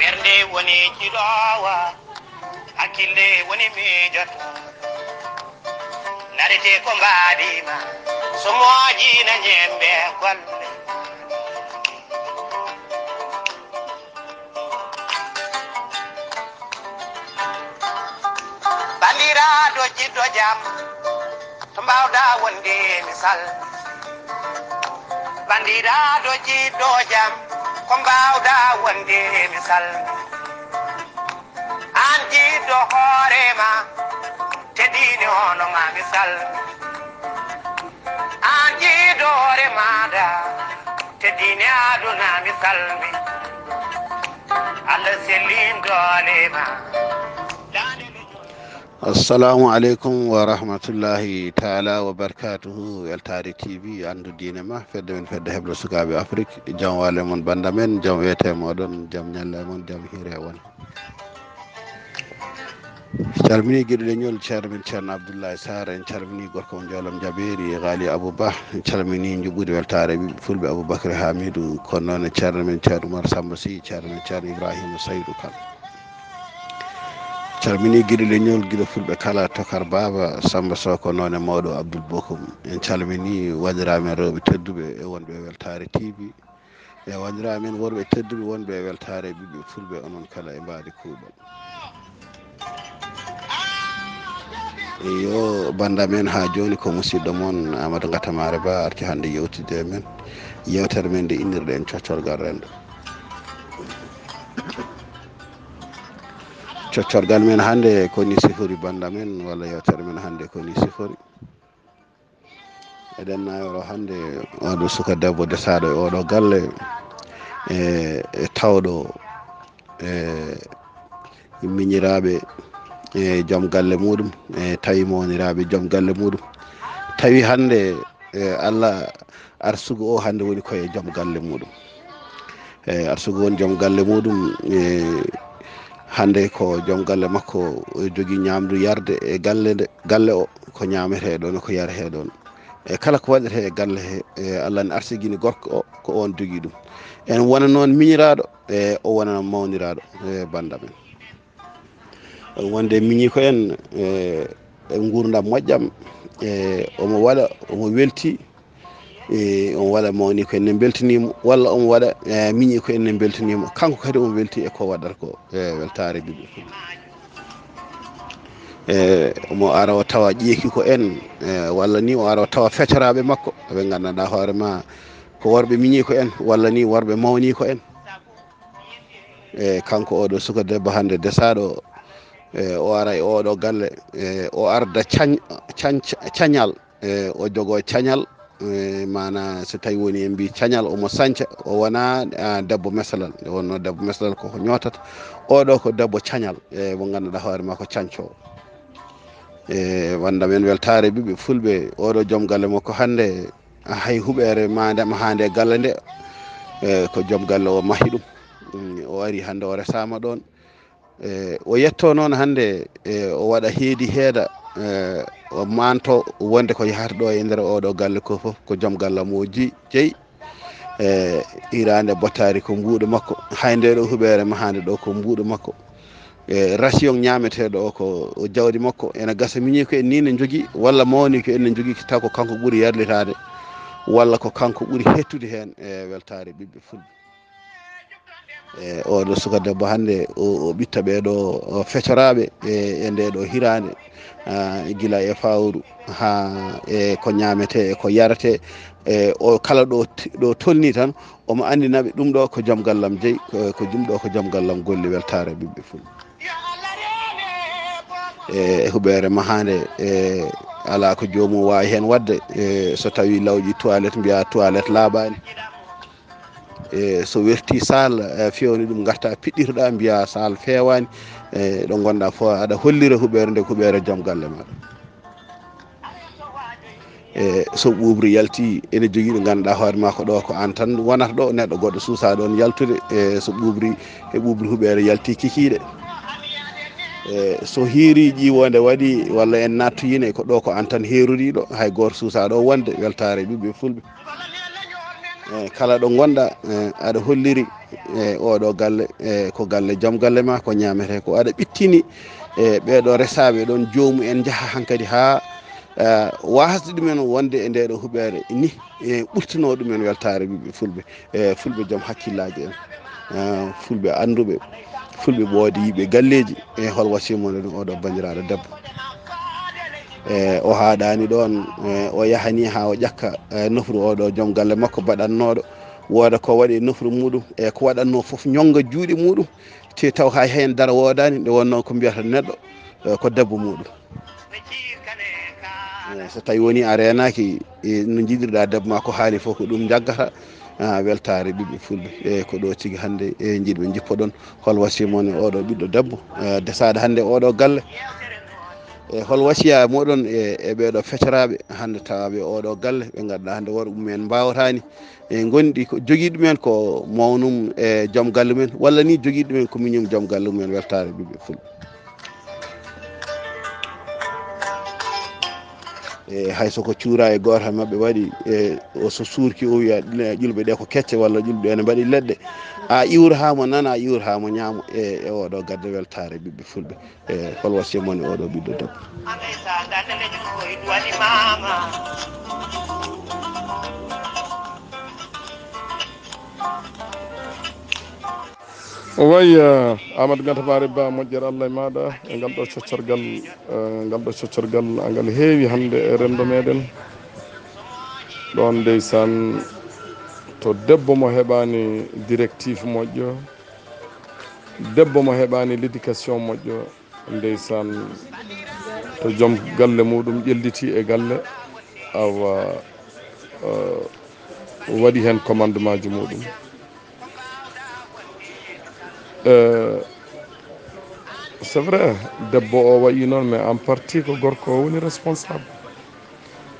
bernde woni jiɗowa hakkille woni miijoto narete ko mbaɗima so moƴina ñembe golle bandiraɗo jiɗɗo jam to mbawɗa wonde misal bandiraɗo jiɗɗo jam ko mbawɗa wonde misal an jiɗɗo hoorema teɗini hono ma misal an jiɗɗo hoore maɗa teɗini aduna misal mi Allah sellin dolema. assalamu aleykum wa rahmatullahi taala wa barakatuhu weltare tv andu diine ma fedde men fedde heɓre sukaɓe afrique jaam wale mon banda men jaam wiyete moɗon jaam ñalle mon jaam hiire won calmini gueɗe leñol ceerno men ceerno abdoullahi sar en calmini gorko mo joolam jaɓeri gali abouba en calmini juɓɓude weltare ɓiɓe fulɓe aboubacry hamidou kono noon e ceerno men ceerno oumar samba sy ceerno men ceerno ibrahima saydou kane calmini guiɗo leñol guiɗo fulɓe kala tokar baba samba sow ko noon e mawɗo abdoul bokoum en calmini waɗiramen rewɓe tedduɓe e wonɓe e weltare tv e waɗiramen worɓe tedduɓe wonɓe e weltare ɓiɓɓe fulɓe onon kala e mbaɗi kuuɓal yo banda men ha joni ko musidɗo moon Aamadu Ngatamaare Ba arti hande yewtide men yewtere men nde innirɗen Coccorgal renndo coccorgal men hande koni sifori banda men walla yewtere men hande koni sifori eɗen naworo hande oɗo suka debbo desaɗo e oɗo galle e tawɗo miñiraɓe e joom galle muɗum e tawi mawniraɓe joom galle muɗum tawi hande Allah arsugo o hande woni koye joom galle muɗum arsugo woni joom galle muɗum hande ko joom galle makko jogui ñamdu yarde e galle o ko ñamete ɗon ko yarete ɗon e kala ko waɗete e galle he Allah ne arsigini gorko o ko on jogui ɗum en wona noon miñiraɗo e o wona mawniraɗo e banda men wonde miñi ko en e gurdam moƴƴam omo waɗa omo welti on waɗa mawni ko enne beltanimo walla omo waɗa miñi ko enne beltanimo kanko kadi omo welti e ko waɗata ko weltare ɓiɓɓe fulɓe omo ara o tawa ƴeeki ko en walla ni o ara o tawa feccoraɓe makko ɓe gandanɗa hoorema ko worɓe miñi ko en walla ni worɓe mawni ko en kanko oɗo suka debbo hande desaɗo o ara e oɗo galle o arda cañal o jogo cañal mana so tawi woni en mbi cañal omo sanca o wona debbo mesalal wonno debbo mesalal koko ñotata oɗo ko debbo cañal mo ganduɗa hoorema ko cancowo wanda men weltare ɓiɓɓe fulɓe oɗo joom galle makko hande hay huɓere madema hande galle nde ko joom galle o maahi ɗum o ari hande o resama ɗon o yetto noon hande o waɗa heedi heeda o manto wonde ko yahata ɗo e nder oɗo galle ko foof ko joom galle mo jeeyi irande bottari ko mbuuɗo makko hay nde ɗo huɓere mahande ɗo ko mbuuɗo makko ration ñameteɗo o ko jawdi makko ene gasa miñi ko en ni ne jogui walla mawni ko enne jogui taw ko kanko ɓuuri yarlitade walla ko kanko ɓuuri hettude hen e weltare ɓiɓɓe fulɓe oɗo suka debbo hande o ɓitta ɓeɗo feccoraɓe e nde ɗo hirande guila e fawru ha e ko ñamete e ko yarate o kala ɗo tolni tan omo andinaɓe ɗum ɗo ko joom gallam jeeyi ko ɗum ɗo ko joom gallam golli weltare ɓiɓɓe fulɓe huɓere mahande ala ko jomum wawi hen wadde so tawi lawƴi toilette mbiya toilette laaɓani so werti sal fewni ɗum garta piɗɗitoɗa mbiya sal fewani ɗo gonɗa fo aɗa hollira huɓere nde huɓere joom galle maɗa so ɓuɓri yalti ene jogui ɗo ganduɗa hoorema ko ɗo ko an tan wonata ɗo neɗɗo goɗɗo suusa ɗon yaltude so ɓuɓri huɓere yalti kikiɗe so hiiri ƴiwonde waɗi walla en nattoyine ko ɗo ko an tan heroriɗo hay goto suusa ɗo wonde weltare ɓiɓɓe fulɓe kala ɗo gonɗa aɗa holliri oɗo galle ko galle joom galle ma ko ñamete ko aɗa ɓittini ɓeɗo resaɓe ɗon joomu en jaaha hankkadi ha wasde ɗumen wonde e ndeɗo huɓere ni ɓurtino ɗumen weltare ɓiɓɓe fulɓe fulɓe joom hakkillaji en fulɓe anduɓe fulɓe ɓoode yiɓe galleji hol wasimone ɗum oɗo bandiraɗo debbo o haɗani ɗon o yahani ha o ƴakka nofru oɗo joom galle makko baɗannoɗo wooda ko waɗi nofru muɗum ko waɗanno foof ñonga juuɗe muɗum te taw hay hen dara wodani nde wonno ko mbiyata neɗɗo ko debbo muɗum so tawi woni a renaki no jiɗirɗa debbo ma ko haali fof ko ɗum jaggata weltare ɓiɓɓe fulɓe ko ɗo tigui hande jiɗɓe jippoɗon hol wasimon oɗo ɓiɗɗo debbo desade hande oɗo galle hol wasiya moɗon e ɓeɗo feteraɓe hande tawaɓe oɗo galle ɓe ganduɗa hande worɓe mumen mbawatani gonɗi ko jogui ɗumen ko mawnum e joom galle mumen walla ni jogui ɗumen ko miñum joom galle mumen weltare ɓiɓɓe fulɓe hayso ko cuura e goto ha mabɓe waɗi so suurki o wiya ƴulɓe ɗe ko kecce walla ƴulɓe ene mbaɗi leɗɗe a iwrahamo nana a iwrahamo ñaamo e oɗo gadde weltare ɓiɓɓe fulɓe hol wasiya mon e oɗo ɓiɗɗo debbo way Amadou Ngatamaare Ba moƴƴere Allah e maɗa e ngal ɗo coccorgal ngal heewi hande e renndo meɗen ɗon ndeysan to debbo mo heɓani directive moƴƴo debbo mo heɓani l'éducation moƴƴo ndeysan to joom galle muɗum ƴelliti e galle awa waɗi hen commandement ji muɗum c'est vrai debbo o wayi noon mais en partie ko gorko o woni responsable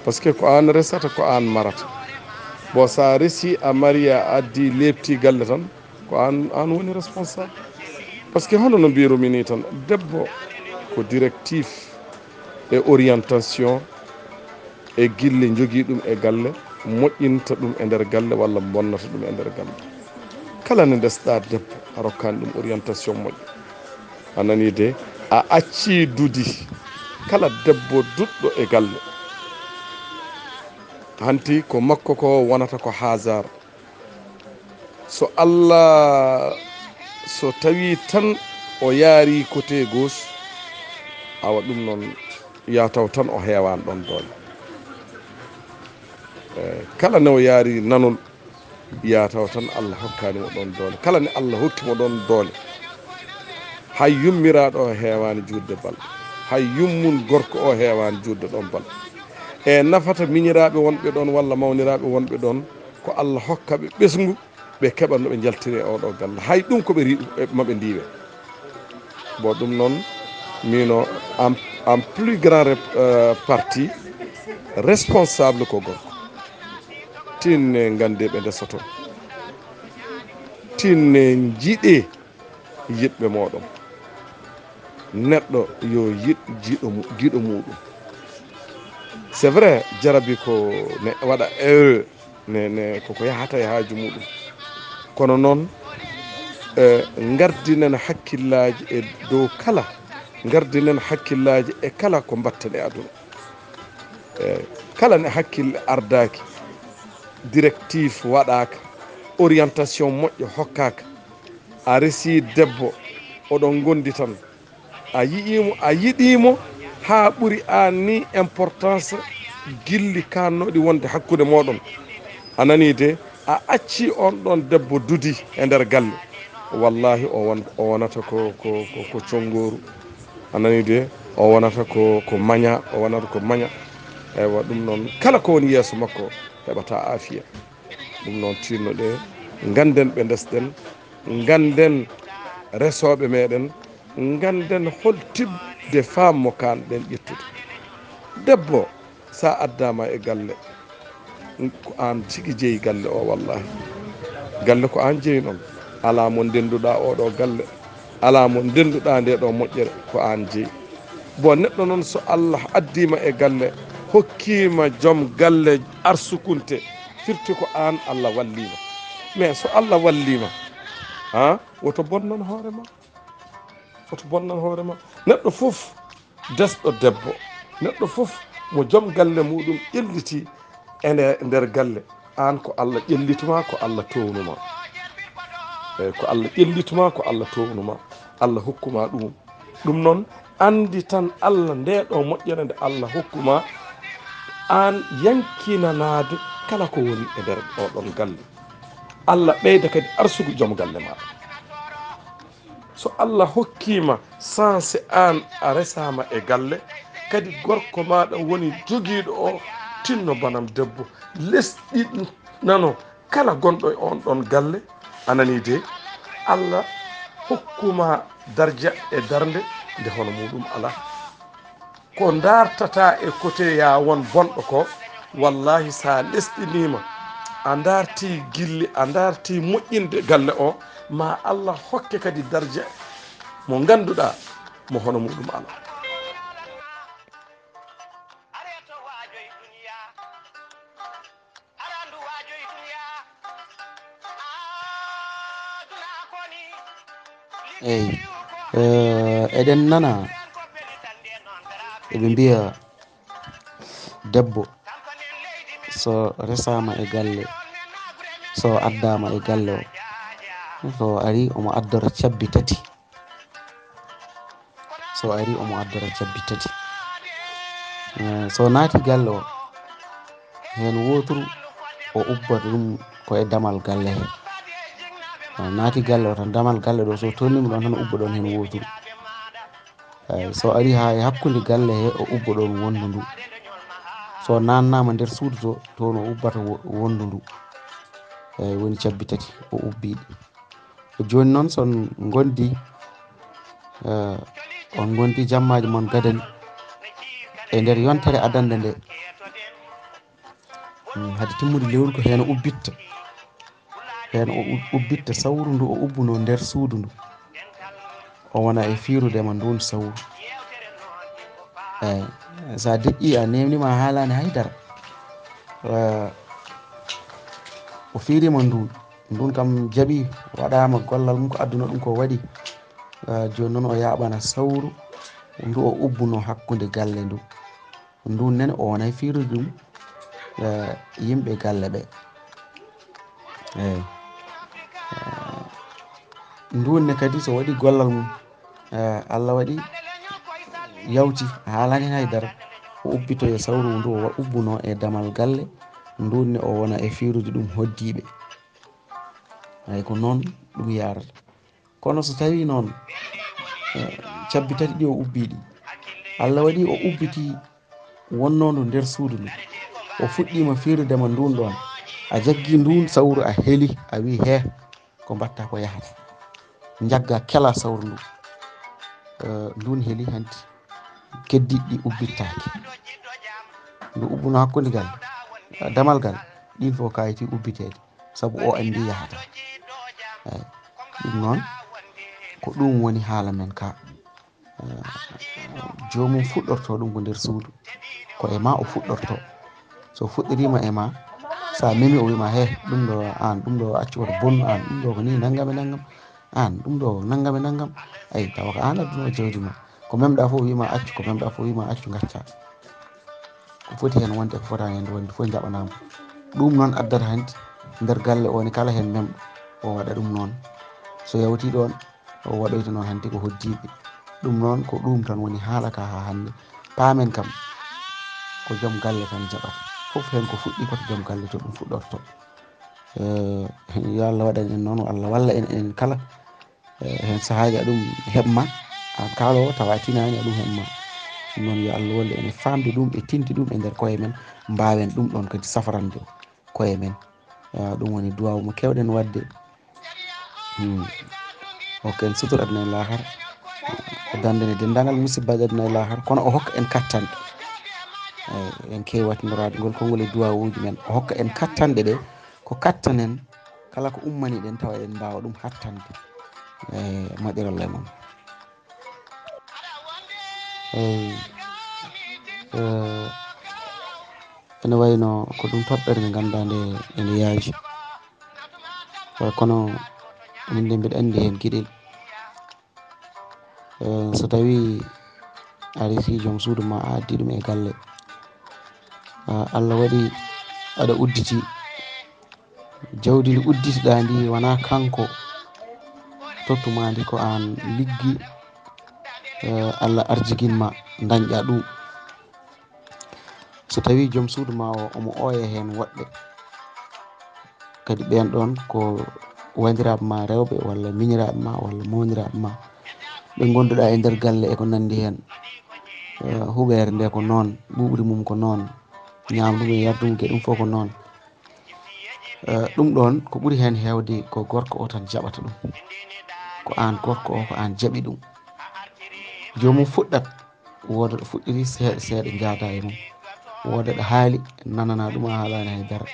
par ce que ko an resata ko an marata bon sa resi a mari a addi lebti galle tan ko an woni responsable par ce que hono no mbirumi ni tan debbo ko directif e orientation e guille jogui ɗum e galle moƴƴinta ɗum e nder galle walla bonnata ɗum e nder galle kala ne ndesɗa debbo a rokkani ɗum orientation moƴƴo a nani de a acci dudi kala debbo duɗɗo e galle hanti ko makko ko wonata ko hasard so Allah so tawi tan o yaari côté gauche awa ɗum noon yataw tan o heewani ɗon doole kala ne o yaari nanol yataw tan Allah hokkanimo ɗon doole kala ne Allah hokkimo ɗon doole hay yummiraɗo o heewani juurde bal hay yummun gorko o heewani juurde ɗon bal e nafata miñiraɓe wonɓe ɗon walla mawniraɓe wonɓe ɗon ko Allah hokkaɓe ɓesgu ɓe keɓa no ɓe jaltiri e oɗo galle hay ɗum koɓe ri maɓe ndiwe bon ɗum noon mino en plus grand partie responsable ko gorko tinne gande ɓe ndesoto tinne jiiɗe yiɗɓe moɗon neɗɗo yo yiɗ jiiɗo muɗum c'est vrai jarabi ko ne waɗa erreur ne koko yahata e haaju muɗum kono noon gardinen hakkillaji e dow kala gardinen hakkillaji e kala ko mbatten e aduna kala ne hakkille ardaki directive waɗaka orientation moƴƴo hokkaka a resi debbo oɗon gondi tan a yiɗimo ha ɓuuri an ni importance gilli kannoɗi wonde hakkude moɗon a nani de a acci on ɗon debbo dudi e nder galle wallahi o wonata ko congoru a nani de o wonata ko maña o wonata ko maña eywa ɗum noon kala ko woni yeeso makko heɓata afiya ɗum noon tinnoɗe ganden ɓe ndesɗen ganden resoɓe meɗen ganden hol tibde femme mo kanɗen ƴettude debbo sa addama e galle ko an tigui jeeyi galle o wallahi galle ko an jeeyi noon ala mo ndenduɗa oɗo galle ala mo ndenduɗa nde ɗo moƴƴere ko an jeeyi bon neɗɗo noon so Allah addima e galle hokkima joom galle arsukunte firti ko an Allah wallima mais so Allah wallima ha woto bonnan hoorema woto bonnan hoorema neɗɗo fof desɗo debbo neɗɗo fof mo joom galle muɗum ƴelliti ene nder galle an ko Allah ƴellituma ko Allah townuma eyyi ko Allah ƴellituma ko Allah townuma Allah hokkuma ɗum noon andi tan Allah ndeɗo moƴƴere nde Allah hokkuma an yankinanade kala ko woni e nder oɗon galle Allah ɓeyda kadi arsugo joom galle maɗa so Allah hokkima sanse an a resama e galle kadi gorko maɗa woni joguiɗo o tinno banam debbo lesɗi nano kala gonɗo e on ɗon galle anani de Allah hokkuma darja e darde nde hono muɗum ala ko dartata e côté ya won bonɗo ko wallahi sa lesɗinima a darti gille a darti moƴƴinde galle o ma Allah hokke kadi darja mo ganduɗa mo hono muɗum ala eyyi eɗen nana eɓe mbiya debbo so resama e galle so addama e galle o so ari omo addora cabbi tati so ari omo addora cabbi tati so naati galle o hen woturu o ubbata ɗum koye damal galle he naati galle o tan damal galle ɗo so tonnima ɗon tan ubba ɗon hen woturu eyyi so ari ha e hakkude galle he o ubba ɗon wondu ndu so nannama nder suudu to toon o ubbata wondu ndu eyyi woni cabbi tati o ubbiɗi joni noon son gondi on gondi jammaji moon gadani e nder yontere adande nde haade timmude lewru ko hen o ubbitta hen o ubbitta sawru ndu o ubbuno nder suudu ndu o wona e firudema ndun sawru eyyi sa deƴƴi a nemnima haalani haydara o firima ndun kam jaaɓi waɗama gollal mum ko adduna ɗum ko waɗi joni noon o yaɓana sawru ndu o ubbuno hakkude galle ndu ndun nene o wona e firude ɗum yimɓe galle ɓe eyyi ndunne kadi so waɗi gollal mum Allah waɗi yawti haalani hen haydara o ubbito e sawru ndu o ubbuno e damal galle ndunne o wona e firude ɗum hoddiɓe eyyi ko noon ɗum yarata kono so tawi noon cabbi tati ɗi o ubbiɗi Allah waɗi o ubbiti wonnondu nder suudu ndu o fuɗɗima firudema ndun ɗon a jaggui ndun sawru a heeli a wi he ko mbatta ko yahata jagga kela sawru ndu ndun heeli hanti keddiɗɗi ubbittaki ndu ubbuno hakkude gal damal gal ɗin fo kayiti ubbitede saabu o andi yahata eyyi ɗum noon ko ɗum woni haala men ka jomum fuɗɗorto ɗum ko nder suudu ko e ma o fuɗɗorto so fuɗɗirima e ma sa memi o wima he ɗum ɗo an ɗum ɗo accu koto bonnu an ɗum ɗo ko ni naggam e naggam an ɗum ɗo naggam e naggam ayi tawa ko an adduno jawdi ma ko memɗa fof wima accu ko memɗa fof wima accu gacca ko foti hen wonde ko fotani hen wonde fof jaɓanama ɗum noon addata hanti nder galle o ni kala hen memɗo o waɗa ɗum noon so yawti ɗon o waɗoyta noon hanti ko hoddiɓe ɗum noon ko ɗum tan woni haala ka ha hande paamen kam ko joom galle tan jaɓata foof hen ko fuɗɗi koto joom galle to ɗum fuɗɗorto yo Allah waɗan en noon Allah walla en enen kala hen sahaji aɗum heɓma an kaalowo tawa tinani aɗum heɓma ɗum noon yo Allah wallu en e famde ɗum e tinde ɗum e nder koye men mbawen ɗum ɗon kadi safrande koye men ɗum woni duwawu mo kewɗen wadde hokken sutur aduna e lahara o dandane dendagal musibbaji aduna e lahara kono o hokka en kattanɗe en kewi wattinorade ngol konngol e duwawuji men o hokka en kattanɗe ɗe ko kattanen kala ko ummani ɗen tawa eɗen mbawa ɗum hattande moƴƴiralla e moon eyyi ene wayno ko ɗum toɓɓere nde ganduɗa nde ene yaaji kono min nde mbiɗa andi hen gueɗel so tawi a resi joom suudu ma a addi ɗum e galle Allah waɗi aɗa udditi jawdi ndi udditiɗa ndi wona kanko tottuma ndi ko an liggi Allah arjiguinma dañƴa ɗum so tawi joom suudu ma o omo ooya hen woɗɓe kadi ɓen ɗon ko wandiraɓe ma rewɓe walla miñiraɓe ma walla mowniraɓe ma ɓe gonduɗa e nder galle eko nandi hen huɓere nde ko noon ɓuɓri mum ko noon ñamdumo e yardumo gueɗe ɗum fof ko noon ɗum ɗon ko ɓuuri hen hewde ko gorko o tan jaɓata ɗum ko an gorko o ko an jaaɓi ɗum jomum fuɗɗat woda ɗo fuɗɗiri seeɗa seeɗa jaada e mum woda ɗo haali nanana ɗum a haalani haydara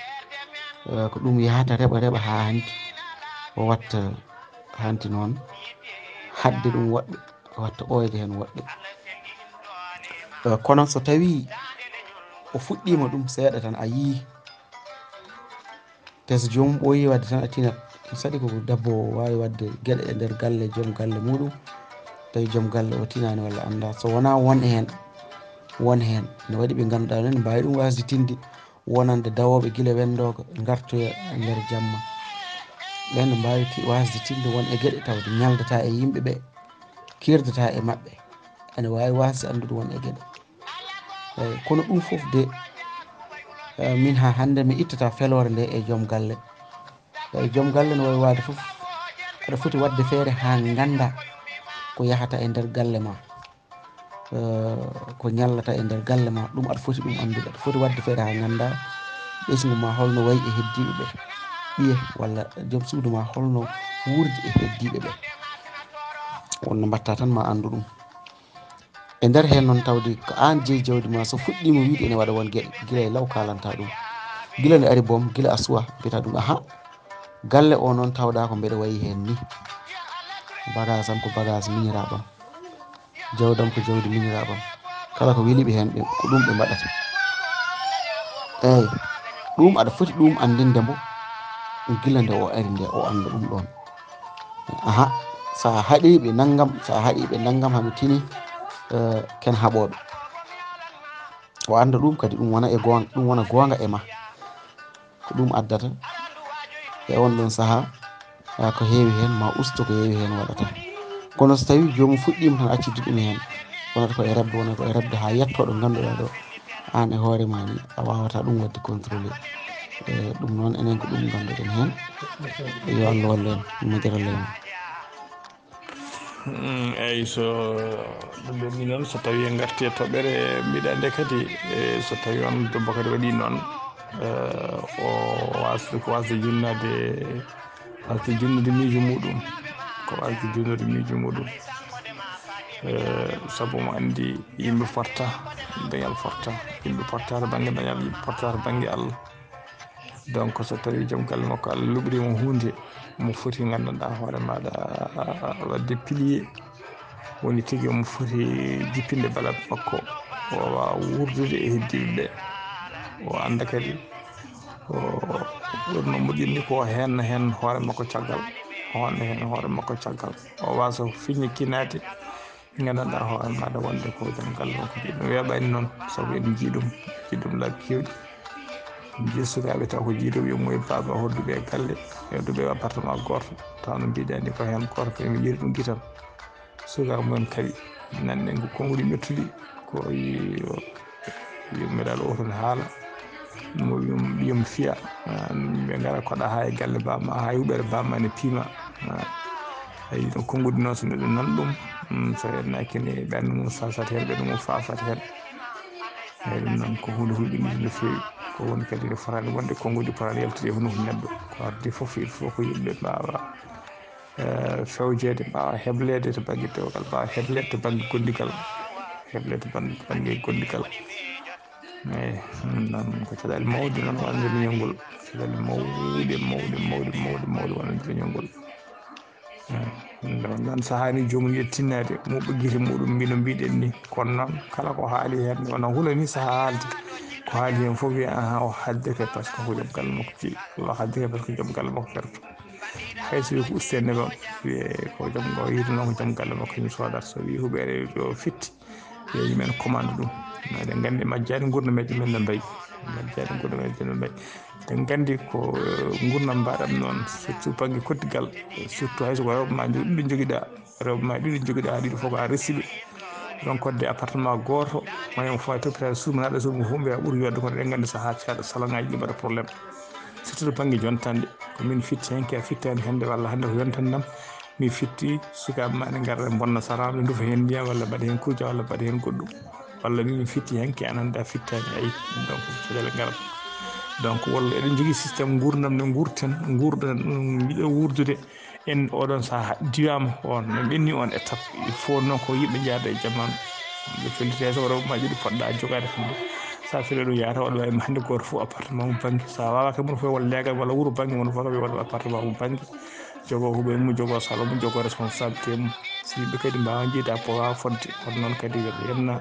ko ɗum yahata reɓa ha hanti o watta hanti noon hadde ɗum woɗɓe o watta ɓoyde hen woɗɓe kono so tawi o fuɗɗima ɗum seeɗa tan a yii te so jomum ɓooyi wadde tan a tinat saɗi ko debbo o wawi wadde gueɗe e nder galle joom galle muɗum tawi joom galle o tinani walla anda so wona won hen ne waɗi ɓe ganduɗa ne mbawi ɗum wasditinde wonande dawoɓe guila wendogo gartoya e nder jamma ɓen ne mbawi wasditinde won e gueɗe tawde ñaldata e yimɓeɓe kirdata e mabɓe ene wawi wasde andude won e gueɗe eyyi kono ɗum foof de min ha hande mi ittata felore nde e joom galle eyyi joom galle no wawi wade foof aɗa foti wadde feere ha ganda ko yahata e nder galle ma ko ñallata e nder galle ma ɗum aɗa foti ɗum andude aɗa foti wadde feere ha ganda ɓesgu ma holno wayi e heddiɓe ɓe ɓiye walla joom suudu ma holno wurde e heddiɓe ɓe wonno mbatta tan ma andu ɗum e nder hen noon tawde ko an jeeyi jawdi ma so fuɗɗima wiide ene waɗa won gueɗe guila e law kalanta ɗum guila nde ari boom guila a suwa mbiyata ɗum aha galle o noon tawɗa ko mbeɗa wayi hen ni bagage am ko bagage miñiraɓam jawdam ko jawdi miñiraɓam kala ko weeliɓe hen ɓe ko ɗum ɓe mbaɗata eyyi ɗum aɗa foti ɗum andindemo guila nde o ari nde o anda ɗum ɗon aha sa haaɗiɓe naggam sa haaɗiɓe naggam hami tini ken haɓoɓe o anda ɗum kadi ɗum wona e gonga ɗum wona gonga e ma ko ɗum addata e on ɗon saaha ko heewi hen ma usto ko heewi hen waɗata kono so tawi jomum fuɗɗima tan accidde ɗum hen wonata ko e rebde wonata ko e rebde ha yetto ɗo ganduɗa ɗo an e hoorema ni a wawata ɗum wadde contrôlé ɗum noon enen ko ɗum ganduɗen hen yo Allah wallu en moƴƴere eyyi so ɗum ɓenni noon so tawi en garti e toɓɓere mbiɗa nde kadi so tawi on debbo kadi waɗi noon o wasde ko wasde jinnade junnude miijo muɗum ko wasde junnude miijo muɗum saabu mo andi yimɓe porta dañal porta yimɓe porta to banggue dañal yimɓe porta to banggue Allah donc so tawi joom galle makko Allah luɓirimo hunde mo foti gandanɗa hoore maɗa wadde pilier woni tigui omo foti jippinde balaɗe makko o wawa wurdude e heddiɓe ɓe o anda kadi o ɓurno moƴƴini ko hen hoore makko caggal o honna hen hoore makko caggal o wasa fiñi kinade gandanɗa hoore maɗa wonde ko joom galle makko jiɗɗo weeɓani noon saabu en jiiɗum laabi kewɗi jii sukaɓe taw ko jiidoɓe yomuye baba hodduɓe e galle hedduɓe e appartement goto taw no mbiɗani ko hen goto ko emi yiiri ɗum guitam suka mumen kaaɓi nanɗen ko konnguli mettuɗi ko yummiraɗo o toon haala mo wiyamo fiya ɓe gara koɗa ha e galle bamma ha e huuɓere bamma ne piima ayi no konngudi noon so neɗɗo nan ɗum so nakkini ɓernde mum sasat hen ɓernde mum fafat hen eyyi ɗum noon ko hunde hulɓinide no fewi ko hunde kadi nde fotani wonde konngudi fotani yaltude e hunukku neɗɗo ko ardi foof il faut ko yimɓe mbawa fewjede mbawa heblede to banggue dewgal mbawa heblede to banggue gondigal heblede to banggue gondigal eyyi ɗum noon ko caɗele mawɗe noon wonande leñol ngol caɗele mawɗe wonande leñol ngol ɗum noon sahani jomum wiya tinnade moɓɓo guite muɗum mino mbiɗen ni kono noon kala ko haali hen wona huula ni saaha haalde ko haali hen fof wiya aha o haddete par ce que ko joom galle makko jiiɗi walla o haddete par ce que joom galle makko ferto hayso wi ko uste nebam wiye ko joom go yitano ko joom galle makko yim sodata so wi huɓere yo fitti yo yimen commande ɗum eɗen gandi majjade gurdam men no mbayi majjade gurdam men no mbayi eɗen gandi ko gurdam mbaɗam noon surtout banggue koddigal surtout hayso ko rewɓe ma ɗiɗo joguiɗa rewɓe ma ɗiɗo joguiɗa ɗiɗo fof ko a resiɓe donc kodde appartement goto moyen fo toppitade suudu naɗa suudu fof mbiya ɓuuri wedde kono eɗen gandi saaha caɗa salaŋaji ɗi mbaɗa probléme surtout to banggue jontande komin fitti hen ki a fittani hande walla hande ko yontandam mi fitti sukaɓe ma ne garda bonna sara ɓe duufa hen ndiyam walla mbaɗa hen kujja walla mbaɗa hen goɗɗum walla min fitti hen ki an hande a fittani ayi donc caɗele garat donc walla eɗen jogui systéme gurdam nde gurten gurɗen yiiɗo wurdude en oɗon saaha diwama on no ɓenni on étape il faut noon ko yimɓe jaada e jamanu ɓe felliti so rewɓe ma ɗiɗi poɗɗa jogade hande sa fele ɗum yaata waɗa wawi hande goto fof appartement mo banggue sa wawaka mum fof walla leegal walla wuuro banggue mum fof wi waɗa appartement mo banggue jogo huuɓe mum jogo salon mum jogo responsabilité mum so yimɓe kadi mbawa jiida po wawa fodde kono noon kadi yenna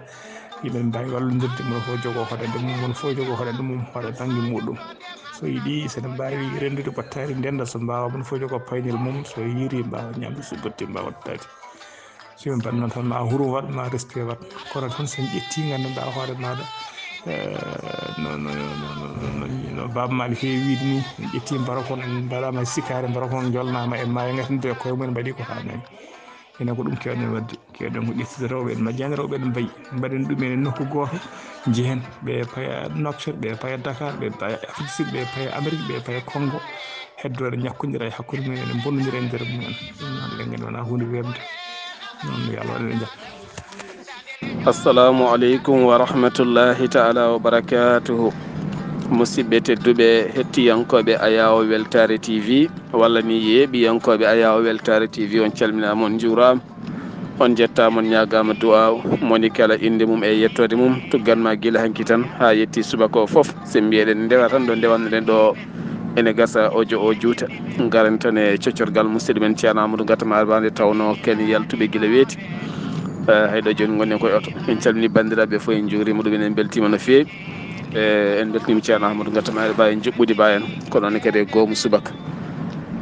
yimɓe mbawi wallodirde mono foof jogo hoɗande mum mono foof jogo hoɗande mum hoɗa banggue muɗum so yiiɗi sene mbawi rendude battari ndenda so mbawa mono foof jogo paynel mum so yiiri mbawa ñamde so botti mbawa waddade somin mbaɗi noon tan ma huuro waat ma respect waat kono tan sen ƴetti ganduɗa hoore maɗa no baba maɗa heewi wiide ni en ƴetti mbara kon en mbaɗama sikkare mbara kon jolnama e maayo gatande koye mumen mbaɗi ko hannani enen ko ɗum kewɗen wadde kewɗen ko ƴettude rewɓe en majjani rewɓe en mbayi mbaɗen ɗumen e nokku goto jeehen ɓe paaya Nouakchott ɓe paaya Dakar ɓe paaya Afrique du Sud ɓe paaya Amérique ɓe paaya Congo heddore ñakkodira e hakkude mumen en bonnodira e nder mumen ɗum noon eɗen gandi wona hunde webde noon yo Allah waɗan en jaam. assalamu aleykum wa rahmatullahi taala wa barakatuhu musidɓe tedduɓe hettiyankoɓe Ayawo Weltare TV walla ni yeeɓiyankoɓe Ayawo Weltare TV on calminama on juurama on jettama on ñagama du'aw moni kala inde mum e yettode mum tugganma guila hanki tan ha yetti subaka o foof so mbiyeɗen ndewa tan ɗo ndewannoɗen ɗo ene gasa audio o juuta garen tan e coccorgal musidɗo men ceerno Amadou Ngatamaare BAHT nde tawno ken yaltuɓe guila weeti hayɗo joni gonnen koye oto en calmini bandiraɓe foof en juurima ɗum en beltima no fewi en beltinima ceerno Amadou Ngatamaare BAHT en juɓɓudi ba en kono noon kadi e goomu subaka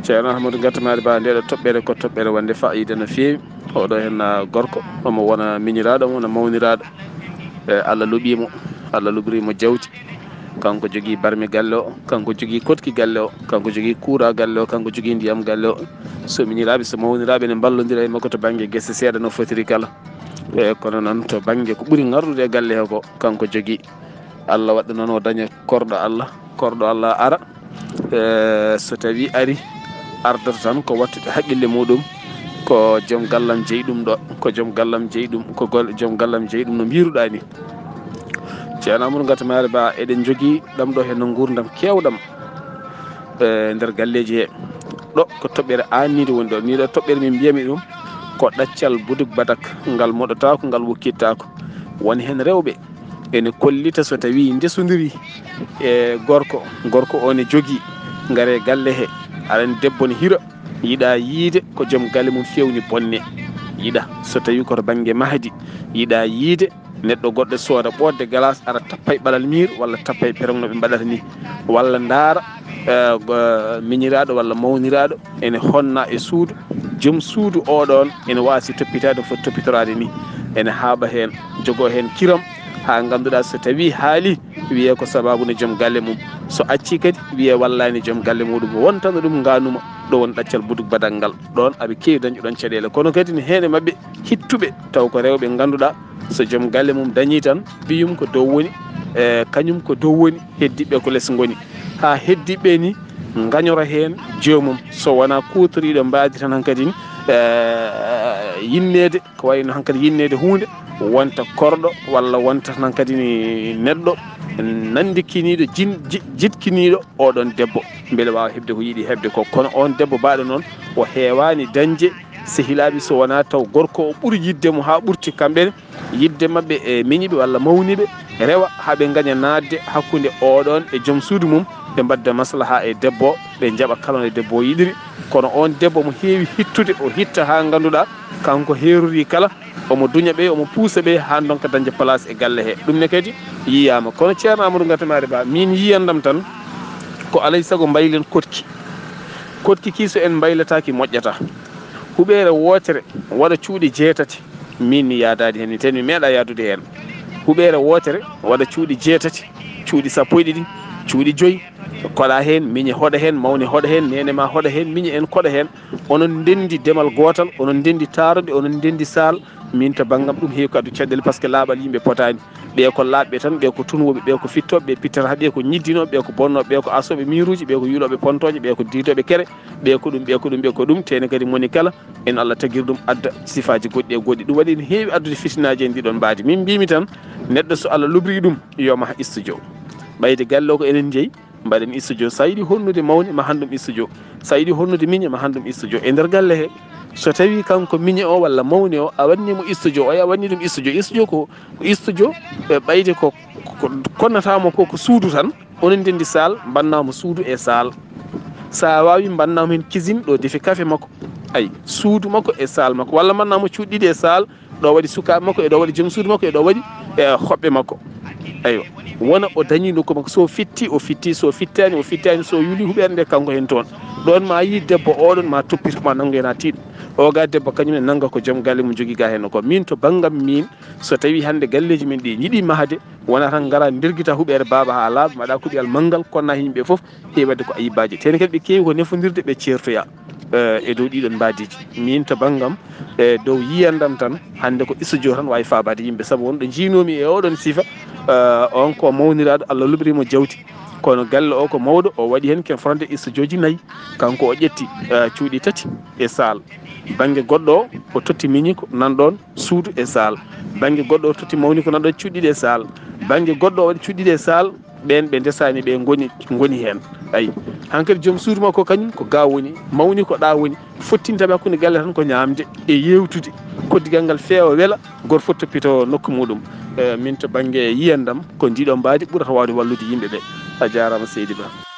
ceerno Amadou Ngatamaare BAHT ndeɗo toɓɓere ko toɓɓere wonde fayida no fewi oɗo hen gorko omo wona miñiraɗo omo wona mawniraɗo Allah luuɓimo Allah luɓirimo jawdi kanko jogui barmi galle o kanko jogui kotki galle o kanko jogui kuura galle o kanko jogui ndiyam galle o so miñiraɓe so mawniraɓe ne ballodira e makko to banggue guese seeɗa no fotiri kala kono noon to banggue ko ɓuuri gardude e galle he ko kanko jogui Allah waɗa noon o daña korɗo Allah ara so tawi ari ardata tan ko wattude haqqille muɗum ko joom gallam jeeyi ɗum ɗo ko joom gallam jeeyi ɗum ko joom gallam jeeyi ɗum no mbiruɗa ni ceerno Amadou Ngatamaare BAHT eɗen jogui ɗam ɗo hen no gurdam kewɗam nder galleji he ɗo ko toɓɓere annide woni ɗo ni ɗo toɓɓere min mbiyami ɗum ko ɗaccal buduk badak ngal moɗotako ngal wokkittako woni hen rewɓe ene kollita so tawi ndesodiri e gorko o ne jogui gaare galle he aɗa debbo ne hira yiiɗa yiide ko joom galle mum fewni bonne yiiɗa so tawi koto banggue mahdi yiiɗa yiide neɗɗo goɗɗo sooda ɓodde glace ara tappa e ɓalal mur walla tappa e perong noɓe mbaɗata ni walla daara miñiraɗo walla mawniraɗo ene honna e suudu joom suudu oɗon ene wasi toppitade foti toppitorade ni ene haaɓa hen jogo hen kiram ha ganduɗa so tawi haali wiye ko sababude joom galle mum so acci kadi wiye wallani joom galle muɗum wontano ɗum ganuma ɗo woni ɗaccal buduk badak ngal ɗon aɓe kewi dañƴuɗon caɗele kono kadi ne hen e mabɓe hittuɓe taw ko rewɓe ganduɗa so joom galle mum dañi tan mbiyum ko dow woni kañum ko dow woni heddiɓe ko less goni ha heddiɓe ni gañora hen joomum so wona kutoriɗo mbadi tan hankkadi ni yinnede ko wayno hankkadi yinnede hunde wonta korɗo walla wonta tan kadi ni neɗɗo nandikiniɗo jitkiniɗo oɗon debbo beele wawa hebde ko yiiɗi hebde ko kono on debbo baɗo noon o heewani dañde sehilaɓe so wona taw gorko o ɓuuri yiddemo ha ɓurti kamɓene yidde mabɓe e miñiɓe walla mawniɓe rewa haɓe gaña nadde hakkude oɗon e joom suudu mum ɓe mbadda maslaha e debbo ɓe jaɓa kala no debbo yiɗiri kono on debbo mo heewi hittude o hitta ha ganduɗa kanko herori kala omo duña ɓe omo puusa ɓe ha donka dañde place e galle he ɗum ne kadi yiyama kono ceerno Amadou Ngatamaare Ba min yiyandam tan ko alay saago mbaylen kotki kiso en mbayletaki moƴƴata huɓere wotere waɗa cuuɗi 6 min mi yadade hen ten mi meeɗa yadude hen huɓere wotere waɗa cuuɗi 6 cuuɗi 12 cuuɗi 5 koɗa hen miñe hoɗa hen mawni hoɗa hen nenema hoɗa hen miñe en koɗa hen onon ndendi demal gotal onon ndendi tarode onon ndendi sal min to banggam ɗum heewi ko addu caɗele par ce que laaɓal yimɓe potani ɓe ko laaɓɓe tan ɓe ko tunwoɓe ɓe ko fittoɓe ɓe pittata ɓe ko ñiddinoɓe ɓe ko bonnoɓe ɓe ko asoɓe miruji ɓe ko yuuloɓe pontoje ɓe ko diidoɓe kere ɓe ko ɗum ɓe ko ɗum ɓe ko ɗum tene kadi moni kala en Allah tagguiri ɗum adda sifaji goɗɗi e goɗɗi ɗum waɗi ne heewi addude fitinaji en ndiɗon mbaadi min mbimi tan neɗɗo so Allah lubri ɗum yo maha studio ɓayde galle o ko enen jeeyi mbaɗen studio sa yiiɗi honnude mawni ma han ɗum studio sa yiiɗi honnude miñe ma han ɗum studio e nder galle he so tawi kanko miñe o walla mawni o a wannimo studio o a wanni ɗum studio ko studio ɓayde ko konnatamo ko suudu tan onon ndendi sal mbannamo suudu e sal sa wawi mbannamo hen cuisine ɗo defi café makko ayi suudu makko e sal makko walla mbannamo cuuɗi ɗiɗi e sal ɗo waɗi sukaɓe makko e ɗo waɗi joom suudu makko e ɗo waɗi hoɓɓe makko aywa wona o dañi nokku makko so fitti o fitti so fittani o fittani so yuli huɓere nde kanko hen toon ɗon ma yi debbo oɗon ma toppito ma nanggo hen ha tiiɗ o ga debbo kañum ne nangga ko joom galle mum jogui ga hen ko min to banggam min so tawi hande galleji min ɗi yiiɗi mahade wona tan gara ndirguita huɓere baba ha laaɓa mbaɗa kuɗiyal manggal konna yimɓe foof heewi wadde ko ayibaji tene kadi ɓe keewi ko nefodirde ɓe certoya e dow ɗiɗon mbadiji min to banggam e dow yiyandam tan hande ko studio tan wawi fabade yimɓe saabu wonɗo jiinomi e oɗon sifa on ko mawniraɗo Allah lubrimo jawti kono galle o ko mawɗo o waɗi hen ken fronde studio ji 4 kanko o ƴetti cuuɗi 3 e sal banggue goɗɗo o o totti miñi ko nanɗon suudu e sal banggue goɗɗo o totti mawni ko nanɗon cuuɗiɗi e sal banggue goɗɗo o waɗi cuuɗiɗi e sal ɓen ɓe ndesani ɓe goni hen ayi hankkadi joom suudu makko kañum ko ga woni mawni ko ɗa woni fottintaɓe hakkude galle tan ko ñamde e yewtude koddigal ngal feewa weela goto foof toppito nokku muɗum min to banggue yiyandam ko ndiɗo mbadi ɓurata wawde wallude yimɓeɓe a jarama seydi Ba.